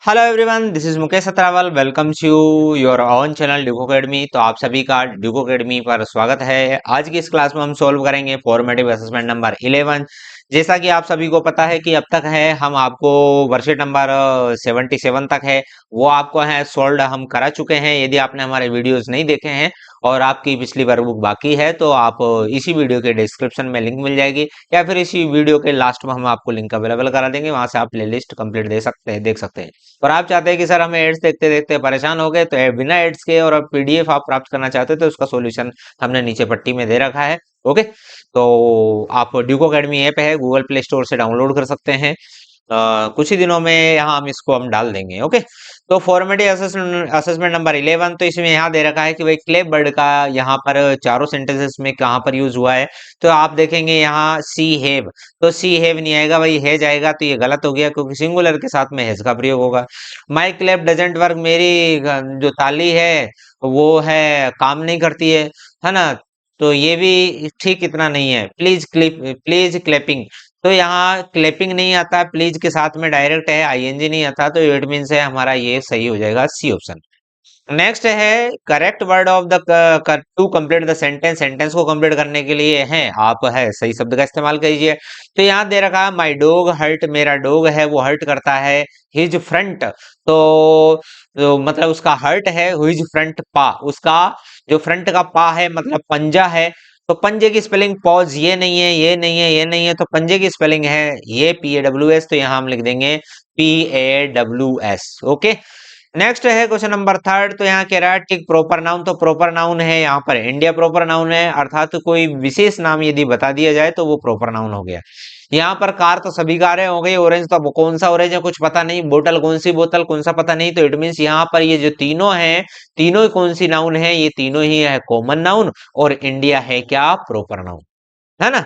Hello everyone, this is Mukesh Atrawal. Welcome to your own channel ड्यूको academy. तो आप सभी का ड्यूको अकेडमी पर स्वागत है। आज की इस क्लास में हम सॉल्व करेंगे फॉर्मेटिव असेसमेंट नंबर 11। जैसा कि आप सभी को पता है कि अब तक है हम आपको वर्कशीट नंबर 77 तक है वो आपको है सोल्व हम करा चुके हैं। यदि आपने हमारे वीडियोस नहीं देखे हैं और आपकी पिछली वर्कबुक बाकी है तो आप इसी वीडियो के डिस्क्रिप्शन में लिंक मिल जाएगी या फिर इसी वीडियो के लास्ट में हम आपको लिंक अवेलेबल करा देंगे, वहां से आप प्लेलिस्ट कंप्लीट देख सकते हैं। और आप चाहते हैं कि सर हमें एड्स देखते देखते परेशान हो गए तो बिना एड्स के और पीडीएफ आप प्राप्त करना चाहते हैं तो उसका सॉल्यूशन हमने नीचे पट्टी में दे रखा है। ओके, तो आप ड्यूको अकेडमी ऐप है, गूगल प्ले स्टोर से डाउनलोड कर सकते हैं। कुछ ही दिनों में यहाँ हम डाल देंगे। ओके, तो फॉर्मेटिव असेसमेंट नंबर 11, तो इसमें यहाँ दे रखा है कि भाई क्लेप बर्ड का यहाँ पर चारों सेंटेंसेस में कहाँ पर यूज हुआ है। तो आप देखेंगे यहाँ सी हैव, तो सी हैव नहीं आएगा भाई, हैज आएगा। तो ये गलत हो गया क्योंकि सिंगुलर के साथ में हैज का प्रयोग होगा। माई क्लेप डजेंट वर्क, मेरी जो ताली है वो है काम नहीं करती है ना। तो ये भी ठीक इतना नहीं है। प्लीज क्लैपिंग, तो यहाँ क्लैपिंग नहीं आता, प्लीज के साथ में डायरेक्ट है, आईएनजी नहीं आता, तो इट मीन्स है हमारा ये सही हो जाएगा सी ऑप्शन। नेक्स्ट है correct word of the two complete the sentence, sentence को कंप्लीट करने के लिए है आप है सही शब्द का इस्तेमाल कीजिए। तो यहाँ दे रखा है माई डॉग हर्ट, मेरा डॉग है वो हर्ट करता है हिज फ्रंट। तो मतलब उसका हर्ट है हिज फ्रंट पा, उसका जो फ्रंट का पा है मतलब पंजा है। तो पंजे की स्पेलिंग पॉज, ये नहीं है, ये नहीं है, ये नहीं है, तो पंजे की स्पेलिंग है ये PAWS। तो यहाँ हम लिख देंगे PAWS। ओके, नेक्स्ट है क्वेश्चन नंबर 3। तो यहाँ कह रहा है टिक प्रॉपर नाउन, तो प्रॉपर नाउन है यहाँ पर इंडिया प्रॉपर नाउन है, अर्थात कोई विशेष नाम यदि बता दिया जाए तो वो प्रॉपर नाउन हो गया। यहाँ पर कार तो सभी कारें हो गई, ऑरेंज तो अब कौन सा ऑरेंज है कुछ पता नहीं, बोतल कौन सी बोतल कौन सा पता नहीं। तो इट मीन्स यहाँ पर ये जो तीनों हैं तीनों ही कौन सी नाउन है, ये तीनों ही है कॉमन नाउन और इंडिया है क्या प्रॉपर नाउन, है ना।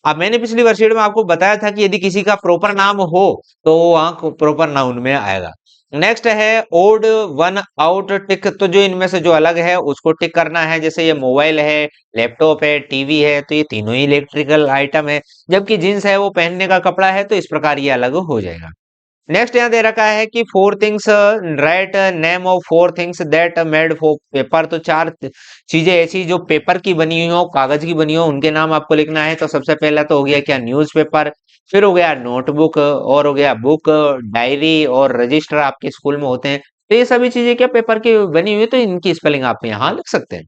अब मैंने पिछली वर्कशीट में आपको बताया था कि यदि किसी का प्रॉपर नाम हो तो वो वहां प्रॉपर नाउन में आएगा। नेक्स्ट है ओड वन आउट टिक, तो जो इनमें से जो अलग है उसको टिक करना है। जैसे ये मोबाइल है, लैपटॉप है, टीवी है, तो ये तीनों ही इलेक्ट्रिकल आइटम है। जबकि जींस है वो पहनने का कपड़ा है, तो इस प्रकार ये अलग हो जाएगा। नेक्स्ट यहाँ दे रखा है कि four things, write name of four things that made for paper. तो चार चीजें ऐसी जो पेपर की बनी हुई हो, कागज की बनी हो, उनके नाम आपको लिखना है। तो सबसे पहला तो हो गया क्या न्यूज़पेपर, फिर हो गया नोटबुक और हो गया बुक, डायरी और रजिस्टर आपके स्कूल में होते हैं। तो ये सभी चीजें क्या पेपर की बनी हुई है, तो इनकी स्पेलिंग आप यहाँ लिख सकते हैं।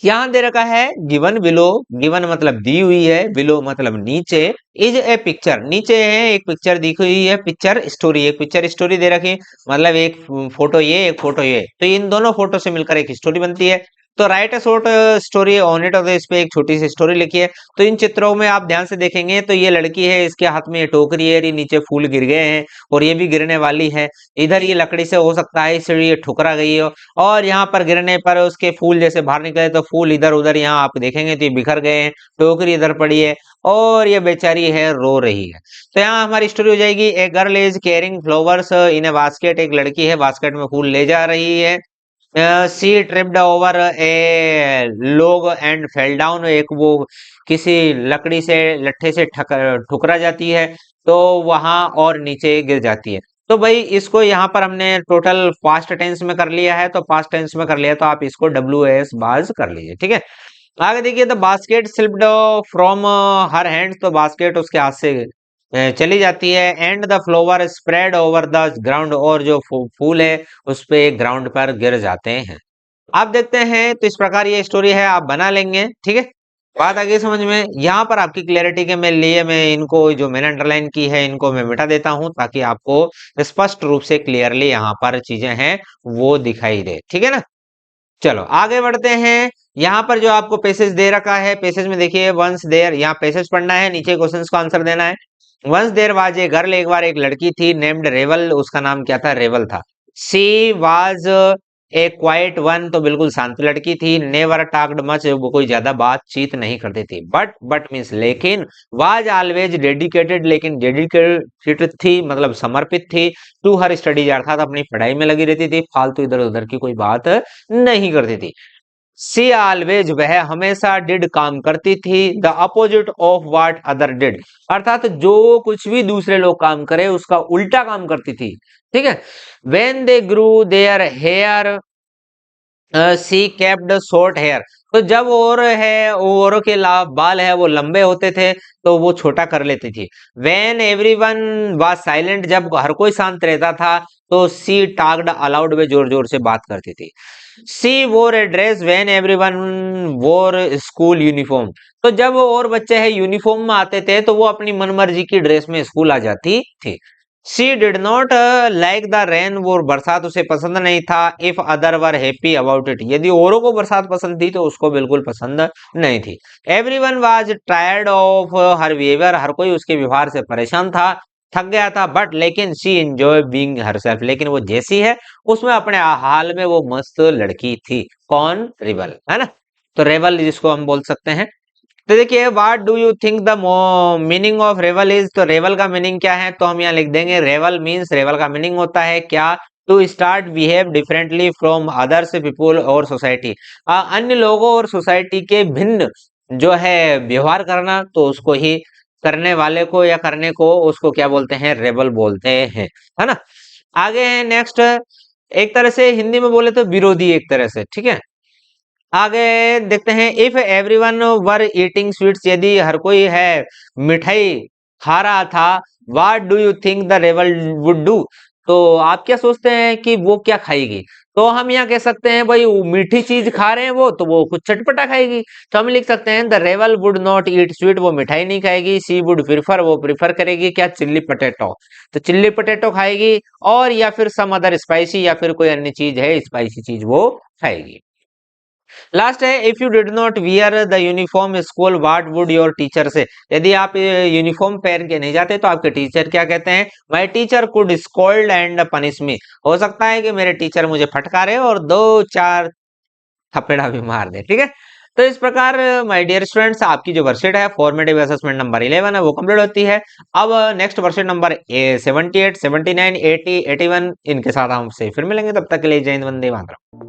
यहाँ दे रखा है गिवन बिलो, गिवन मतलब दी हुई है, बिलो मतलब नीचे, इज ए पिक्चर, नीचे है एक पिक्चर दी हुई है, पिक्चर स्टोरी, एक पिक्चर स्टोरी दे रखी, मतलब एक फोटो ये एक फोटो ये, तो इन दोनों फोटो से मिलकर एक स्टोरी बनती है। तो right a short story on it, इस पे एक छोटी सी स्टोरी लिखी है। तो इन चित्रों में आप ध्यान से देखेंगे तो ये लड़की है, इसके हाथ में ये टोकरी है, ये नीचे फूल गिर गए हैं और ये भी गिरने वाली है। इधर ये लकड़ी से हो सकता है इसलिए ये ठुकरा गई हो, और यहाँ पर गिरने पर उसके फूल जैसे बाहर निकले, तो फूल इधर उधर यहाँ आप देखेंगे तो ये बिखर गए हैं, टोकरी इधर पड़ी है और ये बेचारी है रो रही है। तो यहाँ हमारी स्टोरी हो जाएगी a girl is carrying flowers in A basket, एक लड़की है बास्केट में फूल ले जा रही है। She tripped over a log and fell down, एक वो किसी लकड़ी से लट्ठे से ठुकरा जाती है तो वहां और नीचे गिर जाती है। तो भाई इसको यहाँ पर हमने टोटल पास्ट टेंस में कर लिया है, तो पास्ट टेंस में कर लिया तो आप इसको WS बाज कर लीजिए, ठीक है। आगे देखिए the basket slipped from her hand, तो बास्केट उसके हाथ से चली जाती है। And the flower spread over the ground, और जो फूल है उस पे ग्राउंड पर गिर जाते हैं। आप देखते हैं तो इस प्रकार ये स्टोरी है, आप बना लेंगे, ठीक है। बात आ गई समझ में। यहाँ पर आपकी क्लैरिटी के मैं लिए मैं इनको जो मैंने अंडरलाइन की है इनको मैं मिटा देता हूं ताकि आपको स्पष्ट रूप से क्लियरली यहाँ पर चीजें हैं वो दिखाई दे, ठीक है ना। चलो आगे बढ़ते हैं। यहाँ पर जो आपको पैसेज दे रखा है, पैसेज में देखिए वंस देयर, यहाँ पैसेज पढ़ना है, नीचे क्वेश्चंस को आंसर देना है। Once there was a girl, एक बार एक लड़की थी, नेम्ड रेवल, उसका नाम क्या था रेवल था। She was a quiet one, तो बिल्कुल शांत लड़की थी। नेवर टॉक्ड मच, वो कोई ज्यादा बातचीत नहीं करती थी। बट मीन्स लेकिन, वाज ऑलवेज डेडिकेटेड, लेकिन डेडिकेटेड थी मतलब समर्पित थी, टू हर स्टडीज, अर्थात अपनी पढ़ाई में लगी रहती थी, फालतू इधर उधर की कोई बात नहीं करती थी। सी ऑलवेज, वह हमेशा, डिड काम करती थी, the opposite of what other did, अर्थात जो कुछ भी दूसरे लोग काम करे उसका उल्टा काम करती थी। ठीक है। When they grew their hair she kept short hair, तो जब और है औरों के बाल है वो लंबे होते थे तो वो छोटा कर लेती थी। वेन एवरीवन वाज साइलेंट, जब हर कोई शांत रहता था तो सी टाक्ड अलाउड, में जोर जोर से बात करती थी। सी वोर ए ड्रेस वेन एवरीवन वोर स्कूल यूनिफॉर्म, तो जब और बच्चे हैं यूनिफॉर्म में आते थे तो वो अपनी मनमर्जी की ड्रेस में स्कूल आ जाती थी। She did not like the rain, वो बरसात उसे पसंद नहीं था। If other were happy about it, यदि औरों को बरसात पसंद थी तो उसको बिल्कुल पसंद नहीं थी। Everyone was tired of her behaviour, हर कोई उसके व्यवहार से परेशान था, थक गया था। बट लेकिन शी एंजॉय बीइंग हरसेल्फ, लेकिन वो जैसी है उसमें अपने हाल में वो मस्त लड़की थी। कौन? रिबल, है ना। तो रेबल जिसको हम बोल सकते हैं। तो देखिए, what do you think the meaning of revel is, तो रेवल का मीनिंग क्या है, तो हम यहाँ लिख देंगे रेवल मीन्स, रेवल का मीनिंग होता है क्या, to start behave differently from others people और सोसाइटी, अन्य लोगों और सोसाइटी के भिन्न जो है व्यवहार करना, तो उसको ही करने वाले को या करने को उसको क्या बोलते हैं? रेबल बोलते हैं, है ना। आगे है नेक्स्ट, एक तरह से हिंदी में बोले तो विरोधी, एक तरह से। ठीक है। आगे देखते हैं, if everyone were eating sweets, यदि हर कोई है मिठाई खा रहा था, what do you think the rebel would do, तो आप क्या सोचते हैं कि वो क्या खाएगी? तो हम यहाँ कह सकते हैं भाई वो मीठी चीज खा रहे हैं वो, तो वो कुछ चटपटा खाएगी। तो हम लिख सकते हैं the rebel would not eat sweet, वो मिठाई नहीं खाएगी। सी वुड प्रिफर, वो प्रिफर करेगी क्या? चिल्ली पटेटो, तो चिल्ली पटेटो खाएगी। और या फिर सम अदर स्पाइसी, या फिर कोई अन्य चीज है स्पाइसी चीज वो खाएगी। लास्ट है, if you did not wear the uniform school what would your teacher से, यदि आप यूनिफॉर्म पहन के नहीं जाते तो आपके टीचर क्या कहते हैं? My teacher could scold and punish me, हो सकता है कि मेरे टीचर मुझे फटकारे और दो चार थपेड़ा भी मार दे। ठीक है। तो इस प्रकार माय डियर स्टूडेंट्स, आपकी जो वर्कशीट है फॉर्मेटिव असेसमेंट नंबर 11 है वो कंप्लीट होती है। अब नेक्स्ट वर्कशीट नंबर 78, 79, 80, 81 इनके साथ हमसे फिर मिलेंगे। तब तक के लिए जय हिंद, वंदे मातरम।